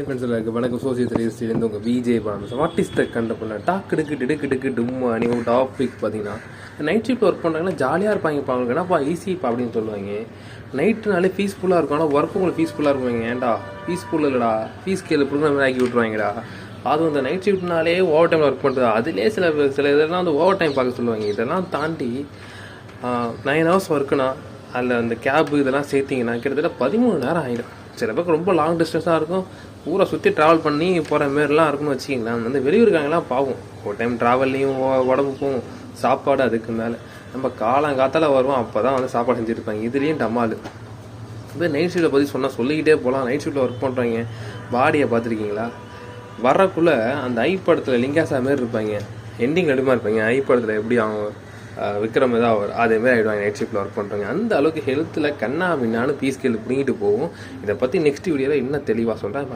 வணக்கம் சோசியல் உங்கள் விஜய் பாரம்பரியம் வாட் இஸ் த கண்டப்பண்ண டாக்கு டும்மா நீ ஒரு டாபிக் பார்த்தீங்கன்னா நைட் ஷிஃப்ட் ஒர்க் பண்ணுறாங்கன்னா ஜாலியாக இருப்பாங்க பாங்க என்னப்பா ஈஸிப்பா அப்படின்னு சொல்லுவாங்க. நைட்டுனாலே பீஸ்ஃபுல்லாக இருக்கும், ஆனால் ஒர்க் உங்களுக்கு பீஸ்ஃபுல்லாக இருக்குவாங்க. ஏன்டா பீஸ்ஃபுல் இல்லைடா, ஃபீஸ் கேளு ப்ரோக்ராம் ஆக்கி விட்ருவாங்கடா. அதுவும் இந்த நைட் ஷிஃப்ட்னாலே ஓவர் டைமில் ஒர்க் பண்ணுறது, அதிலே சில இதெல்லாம் வந்து ஓவர் டைம் பார்க்க சொல்லுவாங்க. இதெல்லாம் தாண்டி 9 hours ஒர்க்குனா அதில் அந்த கேபு இதெல்லாம் சேர்த்திங்கன்னா கிட்டத்தட்ட 13 நேரம் ஆகிடும். சில பேருக்கு ரொம்ப லாங் டிஸ்டன்ஸாக இருக்கும், ஊரை சுற்றி ட்ராவல் பண்ணி போகிற மாரிலாம் இருக்குன்னு வச்சிங்களேன். வந்து வெளியூருக்காங்கலாம் பாவம், ஒரு டைம் ட்ராவல்லையும் உடம்புக்கும் சாப்பாடு அதுக்கு மேலே நம்ம காலங்காத்தால் வருவோம், அப்போ தான் வந்து சாப்பாடு செஞ்சுருப்பாங்க. இதுலேயும் டமால் இப்போ நைட் ஷிஃப்ட்டை பற்றி சொல்லிக்கிட்டே போகலாம். நைட் ஷிஃப்ட்டில் ஒர்க் பண்ணுறவங்க பாடியை பார்த்துருக்கீங்களா? வரக்குள்ளே அந்த ஐ படத்தில் லிங்காசா மாரி இருப்பாங்க, எண்டிங் நடுமா இருப்பாங்க. ஐ படத்தில் எப்படி அவங்க விக்ரம் தான் அவர் அதேமாதிரி ஆகிடுவாங்க நைட் ஷிஃப்ட்டில் ஒர்க் பண்ணுறாங்க. அந்த அளவுக்கு ஹெல்த்தில் கண்ணா பின்னான்னு பீஸ் கேள் பிடிங்கிட்டு போகும். இதை பற்றி நெக்ஸ்ட் வீடியோவில் இன்னும் தெளிவாக சொல்கிறேன்.